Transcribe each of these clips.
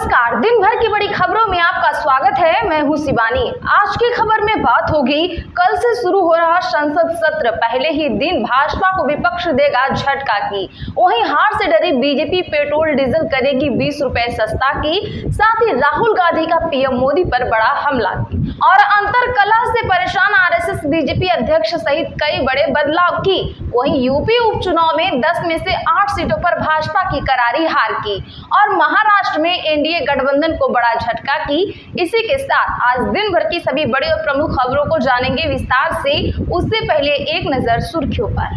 नमस्कार, दिन भर की बड़ी खबरों में आपका स्वागत है। मैं हूं शिवानी। आज की खबर में बात होगी कल से शुरू हो रहा संसद सत्र। पहले ही दिन भाजपा को विपक्ष देगा झटका की। वहीं हार से डरी बीजेपी पेट्रोल डीजल करेगी 20 रुपए सस्ता की। साथ ही राहुल गांधी का पीएम मोदी पर बड़ा हमला और अंतरकलह से परेशान आरएसएस बीजेपी अध्यक्ष सहित कई बड़े बदलाव की। वहीं यूपी उपचुनाव में 10 में से 8 सीटों पर भाजपा की करारी हार की और महाराष्ट्र में एनडीए गठबंधन को बड़ा झटका की। इसी के साथ आज दिन भर की सभी बड़ी और प्रमुख खबरों को जानेंगे विस्तार से। उससे पहले एक नजर सुर्खियों पर।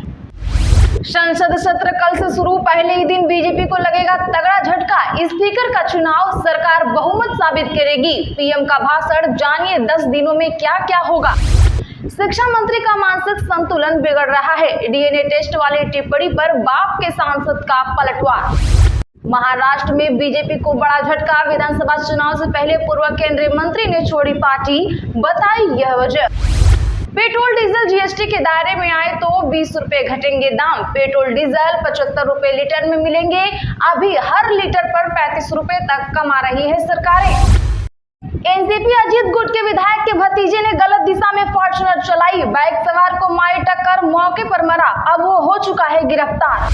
संसद सत्र कल से शुरू। पहले ही दिन बीजेपी को लगेगा तगड़ा झटका। स्पीकर का चुनाव, सरकार बहुमत साबित करेगी। पीएम का भाषण, जानिए 10 दिनों में क्या क्या होगा। शिक्षा मंत्री का मानसिक संतुलन बिगड़ रहा है। डीएनए टेस्ट वाली टिप्पणी पर बाप के सांसद का पलटवार। महाराष्ट्र में बीजेपी को बड़ा झटका। विधानसभा चुनाव से पहले पूर्व केंद्रीय मंत्री ने छोड़ी पार्टी, बताई यह वजह। पेट्रोल डीजल जीएसटी के दायरे में आए तो 20 रुपए घटेंगे दाम। पेट्रोल डीजल 75 रुपए लीटर में मिलेंगे। अभी हर लीटर पर 35 रुपए तक कमा रही है सरकारें। एनसीपी अजीत गुट के विधायक के भतीजे ने गलत दिशा में फॉर्च्यूनर चलाई। बाइक सवार को मारी टक्कर, मौके पर मरा। अब वो हो चुका है गिरफ्तार।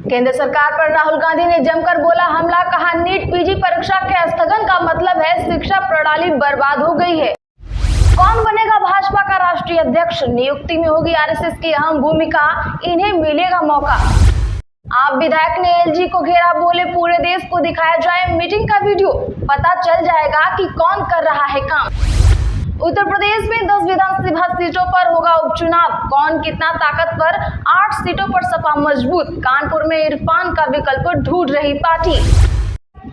केंद्र सरकार पर राहुल गांधी ने जमकर बोला हमला। कहा नीट पीजी परीक्षा के स्थगन का मतलब है शिक्षा प्रणाली बर्बाद हो गई है। कौन बनेगा भाजपा का राष्ट्रीय अध्यक्ष? नियुक्ति में होगी आरएसएस की अहम भूमिका। इन्हें मिलेगा मौका। आप विधायक ने एलजी को घेरा, बोले पूरे देश को दिखाया जाए मीटिंग का वीडियो, पता चल जाएगा कि कौन कर रहा है काम। उत्तर प्रदेश में 10 विधानसभा सीटों पर होगा उपचुनाव। कौन कितना ताकतवर? 8 सीटों पर सपा मजबूत। कानपुर में इरफान का विकल्प ढूंढ रही पार्टी।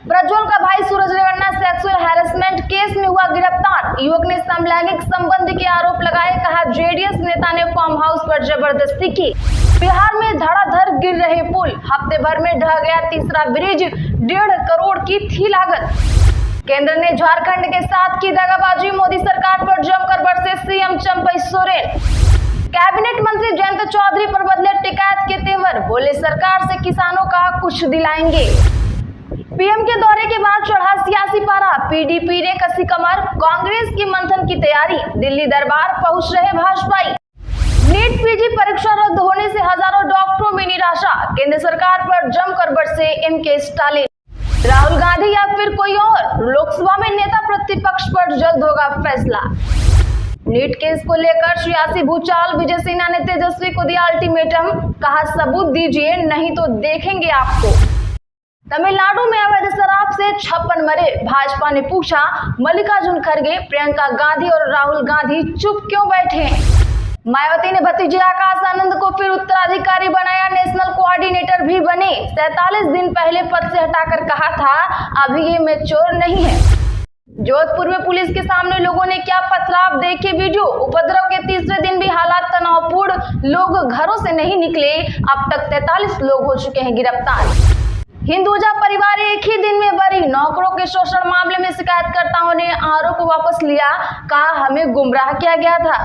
प्रज्वल का भाई सूरज रेवन्ना सेक्सुअल हैरेसमेंट केस में हुआ गिरफ्तार। युवक ने समलैंगिक संबंध के आरोप लगाए। कहा जेडीएस नेता ने फार्म हाउस पर जबरदस्ती की। बिहार में धड़ाधड़ गिर रहे पुल। हफ्ते भर में ढह गया तीसरा ब्रिज। 1.5 करोड़ की थी लागत। केंद्र ने झारखंड के साथ की दगाबाजी। मोदी सरकार पर जमकर बरसे सीएम चंपई सोरेन। कैबिनेट मंत्री जयंत चौधरी पर बदले टिकैत के तेवर। बोले सरकार से किसानों का कुछ दिलाएंगे। पीएम के दौरे के बाद चढ़ा सियासी पारा। पीडीपी ने कसी कमर। कांग्रेस की मंथन की तैयारी। दिल्ली दरबार पहुंच रहे भाजपाई। नीट पीजी परीक्षा रद्द होने से हजारों डॉक्टरों में निराशा। केंद्र सरकार पर जमकर बरसे एमके स्टालिन। राहुल गांधी या फिर कोई और? लोकसभा में नेता प्रतिपक्ष पर जल्द होगा फैसला। नीट केस को लेकर सियासी भूचाल। विजय सिन्हा ने तेजस्वी को दिया अल्टीमेटम। कहा सबूत दीजिए नहीं तो देखेंगे आपको। तमिलनाडु में अवैध शराब से 56 मरे। भाजपा ने पूछा मल्लिकार्जुन खड़गे, प्रियंका गांधी और राहुल गांधी चुप क्यों बैठे? मायावती ने भतीजे आकाश आनंद को फिर उत्तराधिकारी बनाया। नेशनल कोऑर्डिनेटर भी बने। 47 दिन पहले पद से हटाकर कहा था अभी ये मैच्योर नहीं है। जोधपुर में पुलिस के सामने लोगों ने क्या पथराव, देखे वीडियो। उपद्रव के तीसरे दिन भी हालात तनावपूर्ण। लोग घरों से नहीं निकले। अब तक 43 लोग हो चुके हैं गिरफ्तार। हिंदुजा परिवार एक ही दिन में बरी। नौकरों के शोषण मामले में शिकायतकर्ताओं ने आरोप वापस लिया। कहा हमें गुमराह किया गया था।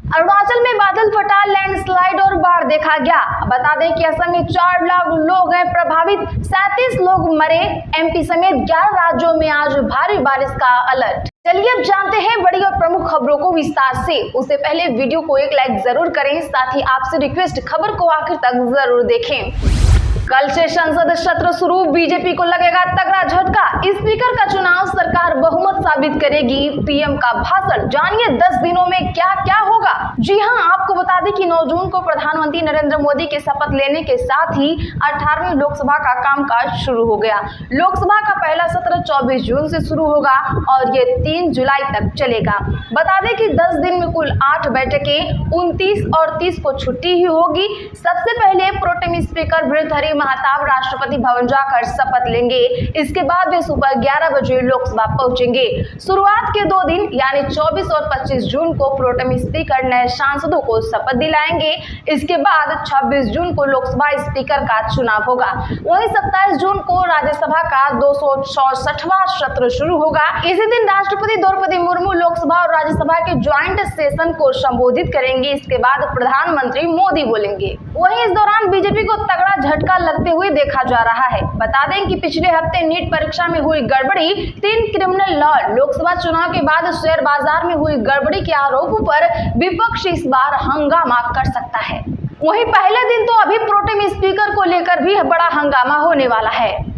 अरुणाचल में बादल फटा, लैंडस्लाइड और बाढ़ देखा गया। बता दें कि असम में 4 लाख लोग हैं प्रभावित। 37 लोग मरे। एमपी समेत 11 राज्यों में आज भारी बारिश का अलर्ट। चलिए अब जानते हैं बड़ी और प्रमुख खबरों को विस्तार से। उससे पहले वीडियो को एक लाइक जरूर करें। साथ ही आपसे रिक्वेस्ट, खबर को आखिर तक जरूर देखें। कल से संसद सत्र शुरू। बीजेपी को लगेगा तगड़ा झटका। स्पीकर का चुनाव, सरकार बहुमत साबित करेगी। पीएम का भाषण, जानिए 10 दिनों में क्या क्या होगा। जी हां, आपको बता दें कि 9 जून को प्रधानमंत्री नरेंद्र मोदी के शपथ लेने के साथ ही 18वीं लोकसभा का कामकाज शुरू हो गया। लोकसभा का पहला सत्र 24 जून से शुरू होगा और ये 3 जुलाई तक चलेगा। बता दें कि 10 दिन में कुल 8 बैठकें, 29 और 30 को छुट्टी ही होगी। सबसे पहले प्रोटेम स्पीकर भर्तृहरि महताब राष्ट्रपति भवन जाकर शपथ लेंगे। इसके बाद वे सुबह 11 बजे लोकसभा पहुंचेंगे। शुरुआत के 2 दिन यानी 24 और 25 जून को प्रोटेम स्पीकर नए सांसदों को शपथ दिलाएंगे। इसके बाद 26 जून को लोकसभा स्पीकर का चुनाव होगा। वहीं 27 जून को राज्यसभा का 264वां सत्र शुरू होगा। इसी दिन राष्ट्रपति द्रौपदी मुर्मू लोकसभा और राज्यसभा के ज्वाइंट सेशन को संबोधित करेंगे। इसके बाद प्रधानमंत्री मोदी बोलेंगे। वहीं इस दौरान बीजेपी को तगड़ा झटका लगते हुए देखा जा रहा है। बता दें कि पिछले हफ्ते नीट परीक्षा में हुई गड़बड़ी, 3 क्रिमिनल लॉ, लोकसभा चुनाव के बाद शेयर बाजार में हुई गड़बड़ी के आरोपों पर विपक्ष इस बार हंगामा कर सकता है। वहीं पहले दिन तो अभी प्रोटेम स्पीकर को लेकर भी बड़ा हंगामा होने वाला है।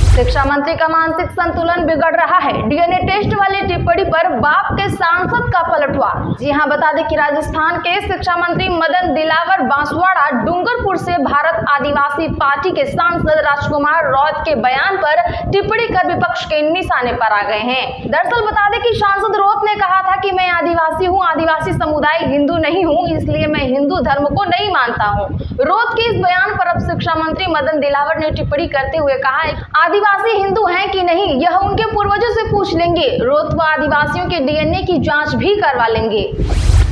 शिक्षा मंत्री का मानसिक संतुलन बिगड़ रहा है, डीएनए टेस्ट वाली टिप्पणी पर बाप के सांसद का पलटवार। जी हां, बता दें कि राजस्थान के शिक्षा मंत्री मदन दिलावर बांसवाड़ा डूंगरपुर से भारत आदिवासी पार्टी के सांसद राजकुमार रॉय के बयान पर टिप्पणी कर विपक्ष के निशाने पर आ गए हैं। दरअसल बता दें कि सांसद रॉय ने कहा था कि मैं आदिवासी हूं, आदिवासी समुदाय हिंदू नहीं हूं, इसलिए मैं हिंदू धर्म को नहीं मानता हूं। रॉय के इस बयान पर अब शिक्षा मंत्री मदन दिलावर ने टिप्पणी करते हुए कहा है, आदिवासी हिंदू हैं कि नहीं यह उनके पूर्वजों से पूछ लेंगे। रोहतवा आदिवासियों के डीएनए की जांच भी करवा लेंगे।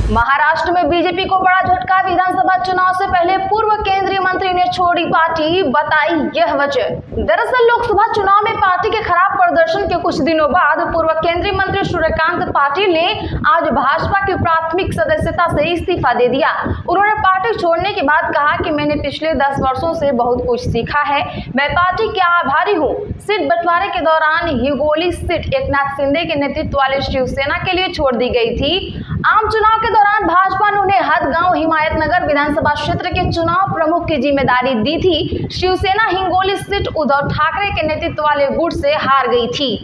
महाराष्ट्र में बीजेपी को बड़ा झटका, विधानसभा चुनाव से पहले पूर्व केंद्रीय मंत्री ने छोड़ी पार्टी, बताई यह वजह। दरअसल लोकसभा चुनाव में पार्टी के खराब प्रदर्शन के कुछ दिनों बाद पूर्व केंद्रीय मंत्री सूर्यकांत पाटिल ने आज भाजपा की प्राथमिक सदस्यता से इस्तीफा दे दिया। उन्होंने पार्टी छोड़ने के बाद कहा कि मैंने पिछले 10 वर्षों से बहुत कुछ सीखा है, मैं पार्टी के आभारी हूँ। सीट बंटवारे के दौरान हिंगोली सीट एकनाथ शिंदे के नेतृत्व वाले शिवसेना के लिए छोड़ दी गई थी। आम चुनाव के दौरान भाजपा ने उन्हें हदगांव हिमायतनगर विधानसभा क्षेत्र के चुनाव प्रमुख की जिम्मेदारी दी थी। शिवसेना हिंगोली सीट उद्धव ठाकरे के नेतृत्व वाले गुट से हार गई थी।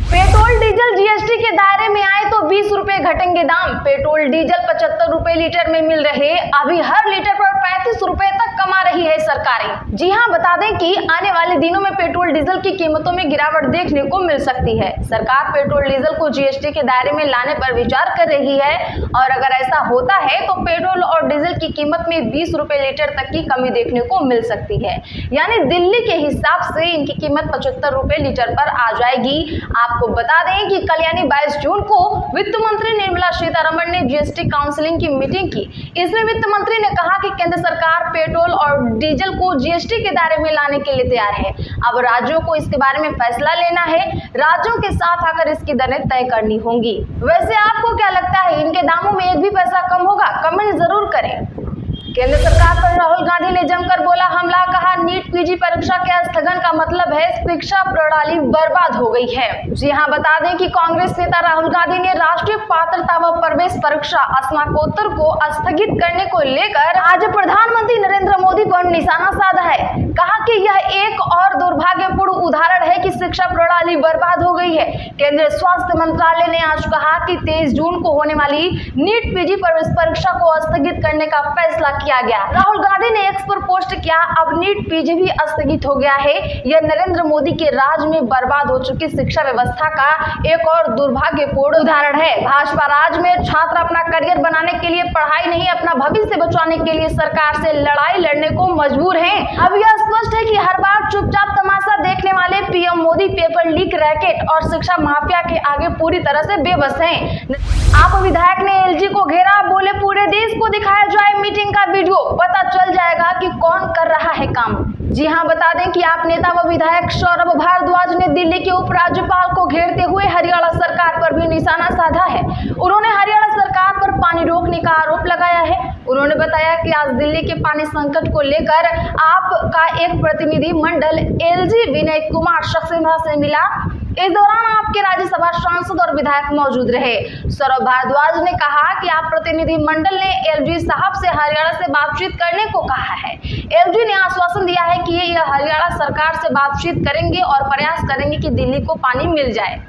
पेट्रोल डीजल जीएसटी के दायरे में आए तो 20 रुपए घटेंगे दाम। पेट्रोल डीजल 75 रुपए लीटर में मिल रहे, अभी हर लीटर पर 35 रुपए तक कमा रही है सरकारें। जी हां, बता दें कि आने वाले दिनों में पेट्रोल डीजल की कीमतों में गिरावट देखने को मिल सकती है। सरकार पेट्रोल डीजल को जीएसटी के दायरे में लाने पर विचार कर रही है और अगर ऐसा होता है तो पेट्रोल और डीजल की कीमत में 20 रुपए लीटर तक की कमी देखने को मिल सकती है। यानी दिल्ली के हिसाब से इनकी कीमत 75 रुपए लीटर पर आ जाएगी। आपको बता दें कि कल यानी 22 जून को वित्त मंत्री निर्मला सीतारमण ने जीएसटी काउंसिलिंग की मीटिंग की। इसमें वित्त मंत्री ने कहा कि केंद्र सरकार पेट्रोल और डीजल को जीएसटी के दायरे में लाने के लिए तैयार है। अब राज्यों को इसके बारे में फैसला लेना है, राज्यों के साथ आकर इसकी दरें तय करनी होंगी। वैसे आपको क्या लगता है, इनके दामों में एक भी पैसा कम होगा? कमेंट जरूर करें। केंद्र सरकार पर राहुल गांधी ने जमकर बोला हमला, कहा नीट पीजी परीक्षा के स्थगन का मतलब है शिक्षा प्रणाली बर्बाद हो गई है। जी हां, बता दें कि कांग्रेस नेता राहुल गांधी ने राष्ट्रीय पात्रता व प्रवेश परीक्षा स्नातकोत्तर को स्थगित करने को लेकर आज प्रधानमंत्री नरेंद्र मोदी पर निशाना साधा है। कहा कि यह एक और दुर्भाग्यपूर्ण उदाहरण है कि शिक्षा प्रणाली बर्बाद हो गई है। केंद्रीय स्वास्थ्य मंत्रालय ने आज कहा कि 23 जून को होने वाली नीट पीजी प्रवेश परीक्षा को स्थगित करने का फैसला किया गया। राहुल गांधी ने एक्स पर पोस्ट किया, अब नीट पीजी भी स्थगित हो गया है। यह नरेंद्र मोदी के राज में बर्बाद हो चुकी शिक्षा व्यवस्था का एक और दुर्भाग्यपूर्ण उदाहरण है। भाजपा राज में छात्र अपना करियर बनाने के लिए पढ़ाई नहीं, अपना भविष्य बचाने के लिए सरकार से लड़ाई लड़ने को मजबूर हैं। अब यह स्पष्ट है कि हर बार चुपचाप तमाशा देखने वाले PM Modi paper leak racket और शिक्षा माफिया के आगे पूरी तरह से बेबस हैं। आप विधायक ने एलजी को घेरा, बोले पूरे देश को दिखाया जाए मीटिंग का वीडियो, पता चल जाएगा कि कौन कर रहा है काम। जी हां, बता दें कि आप नेता व विधायक सौरभ भारद्वाज ने दिल्ली के उपराज्यपाल को घेरते हुए हरियाणा सरकार पर भी निशाना साधा है। उन्होंने हरियाणा सरकार पर पानी रोकने का आरोप लगाया है। उन्होंने बताया कि आज दिल्ली के पानी संकट को लेकर आपका एक प्रतिनिधि मंडल एलजी विनय कुमार सक्सेना से मिला। इस दौरान आपके राज्यसभा सांसद और विधायक मौजूद रहे। सौरभ भारद्वाज ने कहा कि आप प्रतिनिधि मंडल ने एलजी साहब से हरियाणा से बातचीत करने को कहा है। एलजी ने आश्वासन दिया है कि ये हरियाणा सरकार से बातचीत करेंगे और प्रयास करेंगे कि दिल्ली को पानी मिल जाए।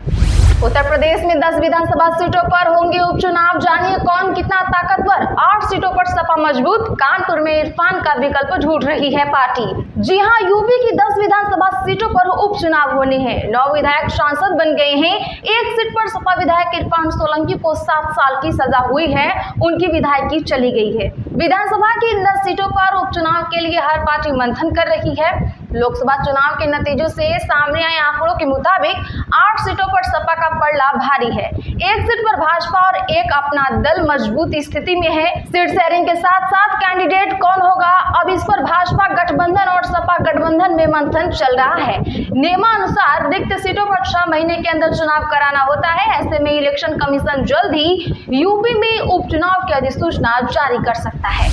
उत्तर प्रदेश में 10 विधानसभा सीटों पर होंगे उपचुनाव, जानिए कौन कितना ताकतवर। 8 सीटों पर सपा मजबूत, कानपुर में इरफान का विकल्प ढूंढ रही है पार्टी। जी हां, यूपी की 10 विधानसभा सीटों पर उपचुनाव होने हैं। 9 विधायक सांसद बन गए हैं। एक सीट पर सपा विधायक इरफान सोलंकी को 7 साल की सजा हुई है, उनकी विधायकी चली गई है। विधानसभा की 10 सीटों पर उपचुनाव के लिए हर पार्टी मंथन कर रही है। लोकसभा चुनाव के नतीजों से सामने आए आंकड़ों के मुताबिक 8 सीटों पर सपा का पलड़ा भारी है। एक सीट पर भाजपा और एक अपना दल मजबूत स्थिति में है। सीट शेयरिंग के साथ साथ कैंडिडेट कौन होगा, अब इस पर भाजपा गठबंधन और सपा गठबंधन में मंथन चल रहा है। नियमानुसार रिक्त सीटों पर 6 महीने के अंदर चुनाव कराना होता है। ऐसे में इलेक्शन कमीशन जल्द ही यूपी में उपचुनाव की अधिसूचना जारी कर सकता है।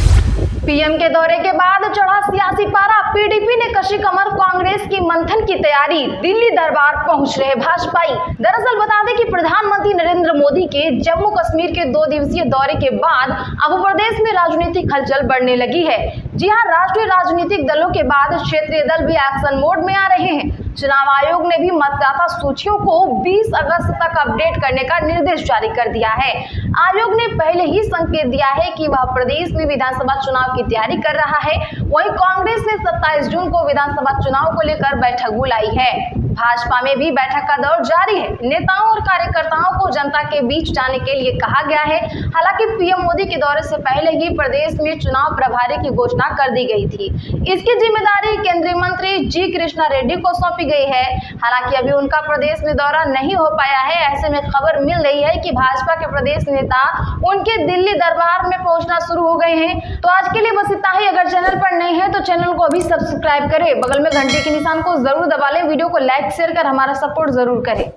पीएम के दौरे के बाद चढ़ा सियासी पारा, पीडीपी ने कशी कमर, कांग्रेस की मंथन की तैयारी, दिल्ली दरबार पहुंच रहे भाजपाई। दरअसल बता दें कि प्रधानमंत्री नरेंद्र मोदी के जम्मू कश्मीर के 2 दिवसीय दौरे के बाद अब प्रदेश में राजनीतिक हलचल बढ़ने लगी है। जी हां, राष्ट्रीय राजनीतिक दलों के बाद क्षेत्रीय दल भी एक्शन मोड में आ रहे हैं। चुनाव आयोग ने भी मतदाता सूचियों को 20 अगस्त तक अपडेट करने का निर्देश जारी कर दिया है। आयोग ने पहले ही संकेत दिया है कि वह प्रदेश में विधानसभा चुनाव की तैयारी कर रहा है। वहीं कांग्रेस ने 27 जून को विधानसभा चुनाव को लेकर बैठक बुलाई है। भाजपा में भी बैठक का दौर जारी है। नेताओं और कार्यकर्ताओं को जनता के बीच जाने के लिए कहा गया है। हालांकि पीएम मोदी के दौरे से पहले ही प्रदेश में चुनाव प्रभारी की घोषणा कर दी गई थी। इसकी जिम्मेदारी केंद्रीय मंत्री जी कृष्णा रेड्डी को सौंपी गई है। हालांकि अभी उनका प्रदेश में दौरा नहीं हो पाया है। ऐसे में खबर मिल रही है कि भाजपा के प्रदेश नेता उनके दिल्ली दरबार में पहुंचना शुरू हो गए हैं। तो आज के लिए बस इतना ही। अगर चैनल पर नए हैं तो चैनल को अभी सब्सक्राइब करें, बगल में घंटे के निशान को जरूर दबा लें, वीडियो को लाइक शेयर कर हमारा सपोर्ट जरूर करें।